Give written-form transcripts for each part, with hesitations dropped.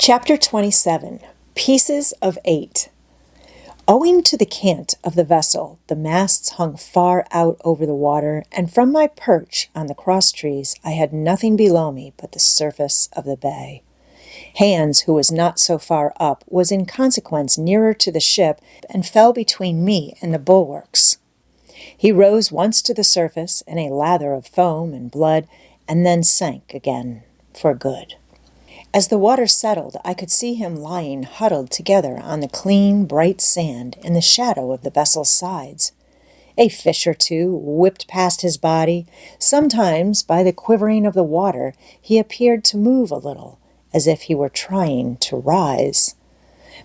Chapter 27. Pieces of 8. Owing to the cant of the vessel, the masts hung far out over the water, and from my perch on the cross-trees I had nothing below me but the surface of the bay. Hans, who was not so far up, was in consequence nearer to the ship and fell between me and the bulwarks. He rose once to the surface in a lather of foam and blood, and then sank again for good. As the water settled, I could see him lying huddled together on the clean, bright sand in the shadow of the vessel's sides. A fish or two whipped past his body. Sometimes, by the quivering of the water, he appeared to move a little, as if he were trying to rise.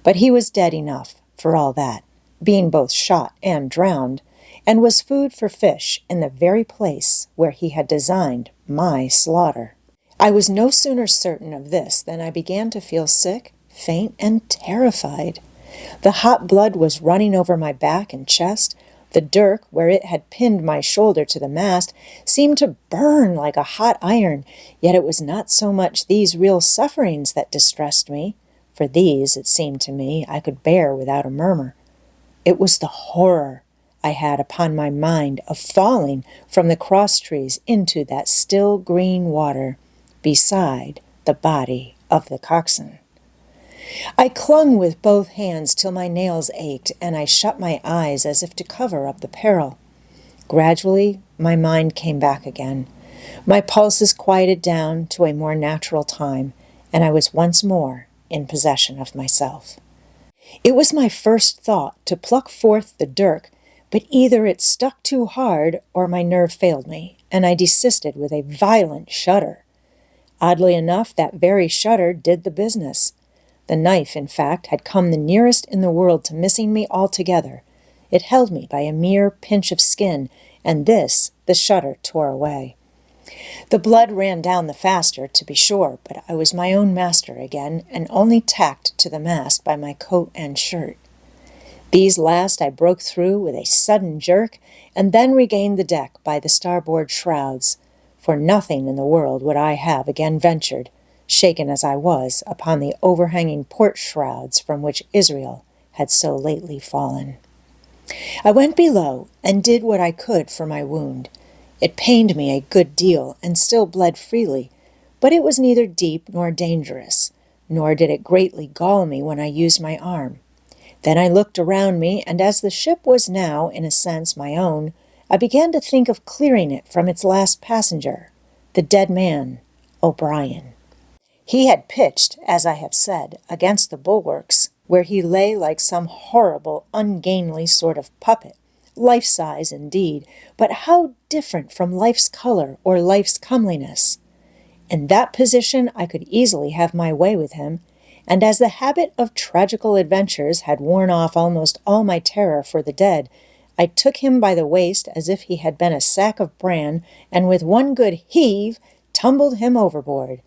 But he was dead enough for all that, being both shot and drowned, and was food for fish in the very place where he had designed my slaughter. I was no sooner certain of this than I began to feel sick, faint, and terrified. The hot blood was running over my back and chest. The dirk, where it had pinned my shoulder to the mast, seemed to burn like a hot iron, yet it was not so much these real sufferings that distressed me, for these, it seemed to me, I could bear without a murmur. It was the horror I had upon my mind of falling from the cross-trees into that still green water, beside the body of the coxswain. I clung with both hands till my nails ached, and I shut my eyes as if to cover up the peril. Gradually, my mind came back again. My pulses quieted down to a more natural time, and I was once more in possession of myself. It was my first thought to pluck forth the dirk, but either it stuck too hard or my nerve failed me, and I desisted with a violent shudder. Oddly enough, that very shudder did the business. The knife, in fact, had come the nearest in the world to missing me altogether. It held me by a mere pinch of skin, and this the shudder tore away. The blood ran down the faster, to be sure, but I was my own master again, and only tacked to the mast by my coat and shirt. These last I broke through with a sudden jerk, and then regained the deck by the starboard shrouds. For nothing in the world would I have again ventured, shaken as I was, upon the overhanging port shrouds from which Israel had so lately fallen. I went below and did what I could for my wound. It pained me a good deal and still bled freely, but it was neither deep nor dangerous, nor did it greatly gall me when I used my arm. Then I looked around me, and as the ship was now, in a sense, my own, I began to think of clearing it from its last passenger, the dead man, O'Brien. He had pitched, as I have said, against the bulwarks, where he lay like some horrible, ungainly sort of puppet, life-size indeed, but how different from life's color or life's comeliness. In that position I could easily have my way with him, and as the habit of tragical adventures had worn off almost all my terror for the dead, I took him by the waist as if he had been a sack of bran, and with one good heave tumbled him overboard.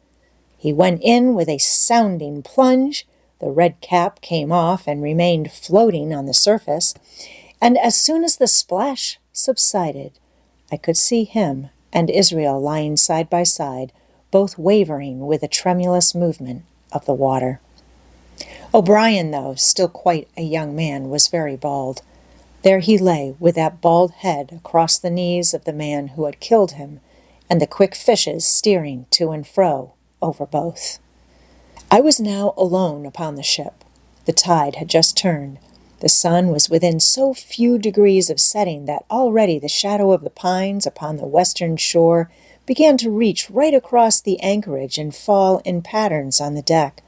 He went in with a sounding plunge, the red cap came off and remained floating on the surface, and as soon as the splash subsided, I could see him and Israel lying side by side, both wavering with a tremulous movement of the water. O'Brien, though still quite a young man, was very bald. There he lay, with that bald head across the knees of the man who had killed him, and the quick fishes steering to and fro over both. I was now alone upon the ship. The tide had just turned. The sun was within so few degrees of setting that already the shadow of the pines upon the western shore began to reach right across the anchorage and fall in patterns on the deck.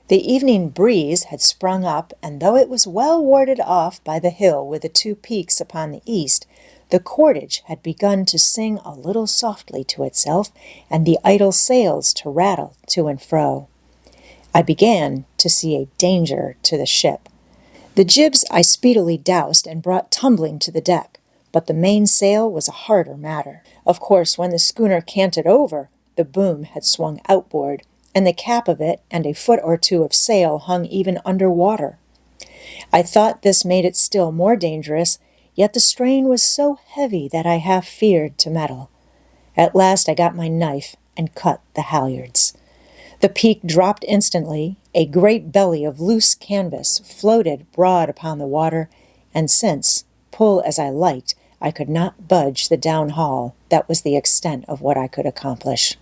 The evening breeze had sprung up, and though it was well warded off by the hill with the two peaks upon the east, the cordage had begun to sing a little softly to itself, and the idle sails to rattle to and fro. I began to see a danger to the ship. The jibs I speedily doused and brought tumbling to the deck, but the mainsail was a harder matter. Of course, when the schooner canted over, the boom had swung outboard, and the cap of it and a foot or two of sail hung even under water. I thought this made it still more dangerous, yet the strain was so heavy that I half feared to meddle. At last I got my knife and cut the halyards. The peak dropped instantly, a great belly of loose canvas floated broad upon the water, and since, pull as I liked, I could not budge the downhaul, that was the extent of what I could accomplish.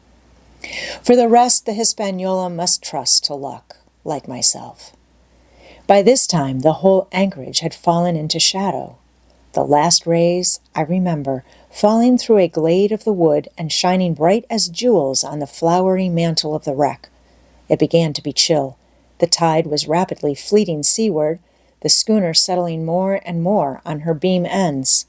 For the rest, the Hispaniola must trust to luck, like myself. By this time, the whole anchorage had fallen into shadow. The last rays, I remember, falling through a glade of the wood and shining bright as jewels on the flowery mantle of the wreck. It began to be chill. The tide was rapidly fleeting seaward, the schooner settling more and more on her beam ends.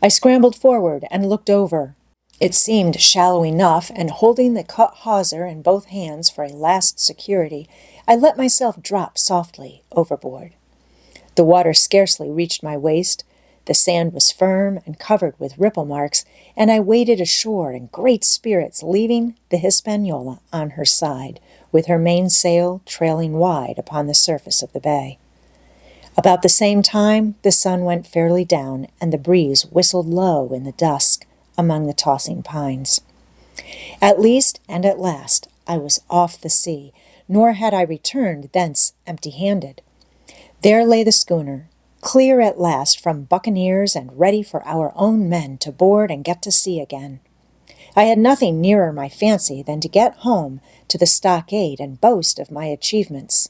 I scrambled forward and looked over. It seemed shallow enough, and holding the cut hawser in both hands for a last security, I let myself drop softly overboard. The water scarcely reached my waist. The sand was firm and covered with ripple marks, and I waded ashore in great spirits, leaving the Hispaniola on her side, with her mainsail trailing wide upon the surface of the bay. About the same time, the sun went fairly down, and the breeze whistled low in the dusk among the tossing pines. At least, and at last, I was off the sea, nor had I returned thence empty-handed. There lay the schooner, clear at last from buccaneers and ready for our own men to board and get to sea again. I had nothing nearer my fancy than to get home to the stockade and boast of my achievements.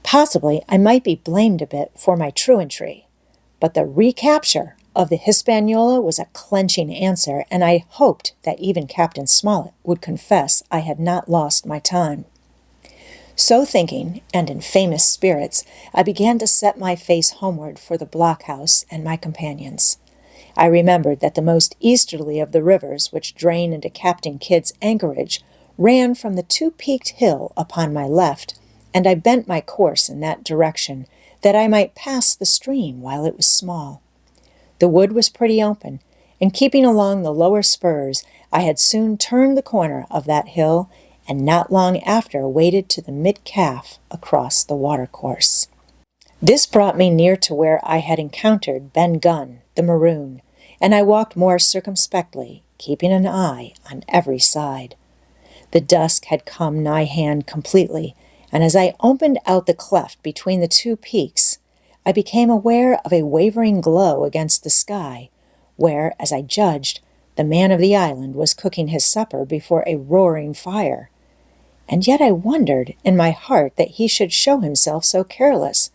Possibly I might be blamed a bit for my truantry, but the recapture of the Hispaniola was a clenching answer, and I hoped that even Captain Smollett would confess I had not lost my time. So thinking, and in famous spirits, I began to set my face homeward for the blockhouse and my companions. I remembered that the most easterly of the rivers which drain into Captain Kidd's anchorage ran from the two-peaked hill upon my left, and I bent my course in that direction, that I might pass the stream while it was small. The wood was pretty open, and keeping along the lower spurs, I had soon turned the corner of that hill, and not long after waded to the mid-calf across the watercourse. This brought me near to where I had encountered Ben Gunn, the maroon, and I walked more circumspectly, keeping an eye on every side. The dusk had come nigh hand completely, and as I opened out the cleft between the two peaks, I became aware of a wavering glow against the sky, where, as I judged, the man of the island was cooking his supper before a roaring fire. And yet I wondered in my heart that he should show himself so careless,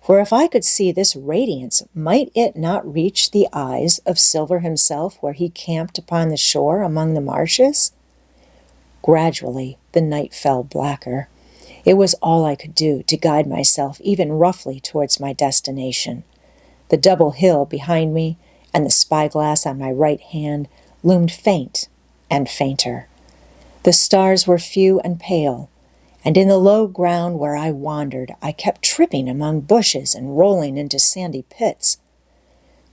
for if I could see this radiance, might it not reach the eyes of Silver himself where he camped upon the shore among the marshes? Gradually the night fell blacker. It was all I could do to guide myself even roughly towards my destination. The double hill behind me and the spyglass on my right hand loomed faint and fainter. The stars were few and pale, and in the low ground where I wandered, I kept tripping among bushes and rolling into sandy pits.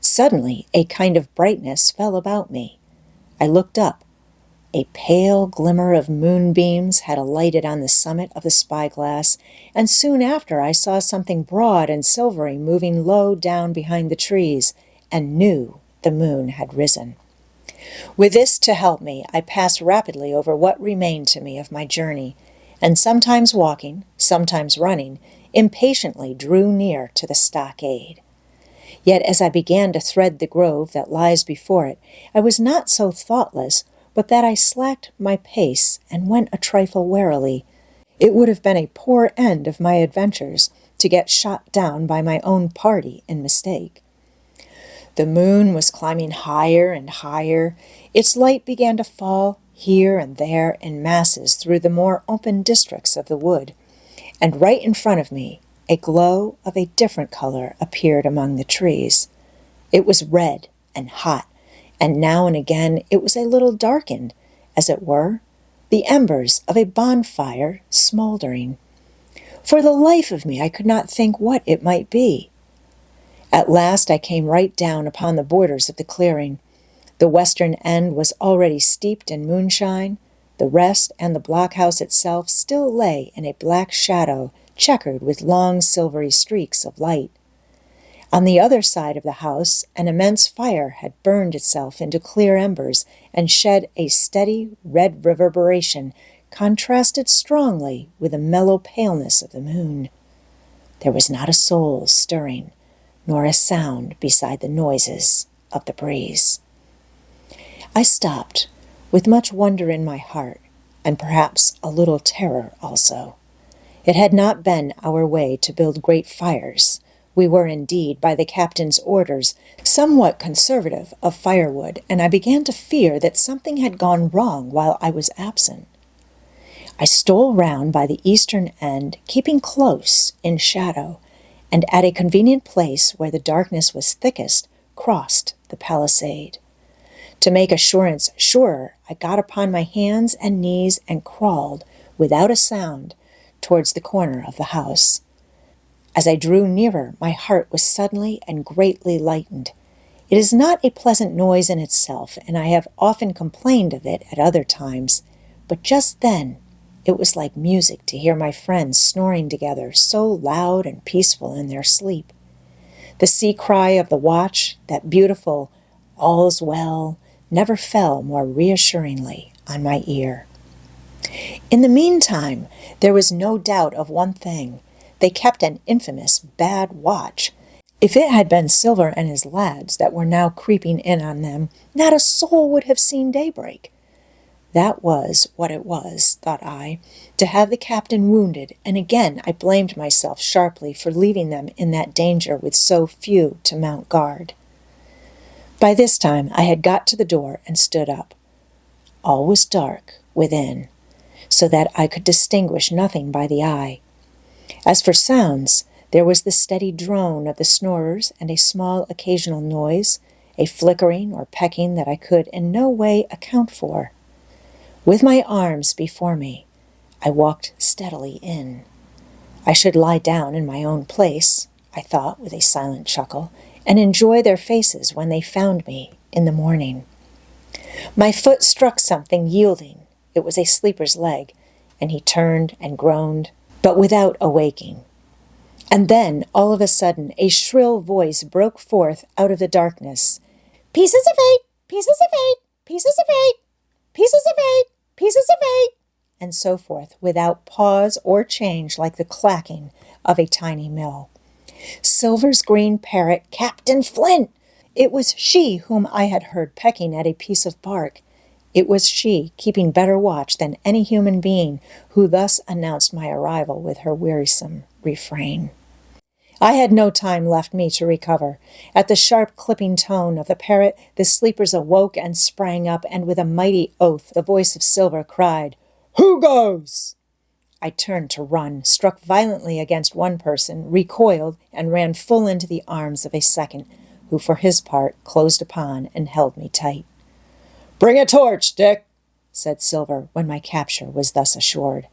Suddenly a kind of brightness fell about me. I looked up. A pale glimmer of moonbeams had alighted on the summit of the spyglass, and soon after I saw something broad and silvery moving low down behind the trees, and knew the moon had risen. With this to help me, I passed rapidly over what remained to me of my journey, and sometimes walking, sometimes running, impatiently drew near to the stockade. Yet as I began to thread the grove that lies before it, I was not so thoughtless but that I slacked my pace and went a trifle warily. It would have been a poor end of my adventures to get shot down by my own party in mistake. The moon was climbing higher and higher. Its light began to fall here and there in masses through the more open districts of the wood, and right in front of me a glow of a different color appeared among the trees. It was red and hot, and now and again it was a little darkened, as it were, the embers of a bonfire smoldering. For the life of me I could not think what it might be. At last I came right down upon the borders of the clearing. The western end was already steeped in moonshine. The rest and the blockhouse itself still lay in a black shadow checkered with long silvery streaks of light. On the other side of the house, an immense fire had burned itself into clear embers and shed a steady red reverberation, contrasted strongly with the mellow paleness of the moon. There was not a soul stirring, nor a sound beside the noises of the breeze. I stopped, with much wonder in my heart, and perhaps a little terror also. It had not been our way to build great fires. We were indeed, by the captain's orders, somewhat conservative of firewood, and I began to fear that something had gone wrong while I was absent. I stole round by the eastern end, keeping close in shadow, and at a convenient place where the darkness was thickest, crossed the palisade. To make assurance surer, I got upon my hands and knees and crawled, without a sound, towards the corner of the house. As I drew nearer, my heart was suddenly and greatly lightened. It is not a pleasant noise in itself, and I have often complained of it at other times, but just then it was like music to hear my friends snoring together, so loud and peaceful in their sleep. The sea cry of the watch, that beautiful "all's well," never fell more reassuringly on my ear. In the meantime, there was no doubt of one thing. They kept an infamous bad watch. If it had been Silver and his lads that were now creeping in on them, not a soul would have seen daybreak. That was what it was, thought I, to have the captain wounded, and again I blamed myself sharply for leaving them in that danger with so few to mount guard. By this time I had got to the door and stood up. All was dark within, so that I could distinguish nothing by the eye. As for sounds, there was the steady drone of the snorers and a small occasional noise, a flickering or pecking that I could in no way account for. With my arms before me, I walked steadily in. I should lie down in my own place, I thought with a silent chuckle, and enjoy their faces when they found me in the morning. My foot struck something yielding. It was a sleeper's leg, and he turned and groaned, but without awaking. And then, all of a sudden, a shrill voice broke forth out of the darkness. "Pieces of 8! Pieces of 8! Pieces of 8! Pieces of 8! Pieces of 8!" and so forth, without pause or change, like the clacking of a tiny mill. Silver's green parrot, Captain Flint! It was she whom I had heard pecking at a piece of bark. It was she, keeping better watch than any human being, who thus announced my arrival with her wearisome refrain. I had no time left me to recover. At the sharp clipping tone of the parrot, the sleepers awoke and sprang up, and with a mighty oath the voice of Silver cried, "Who goes?" I turned to run, struck violently against one person, recoiled, and ran full into the arms of a second, who for his part closed upon and held me tight. "Bring a torch, Dick," said Silver, when my capture was thus assured.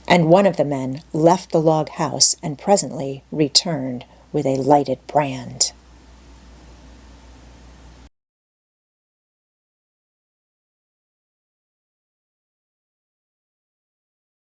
And one of the men left the log house and presently returned with a lighted brand.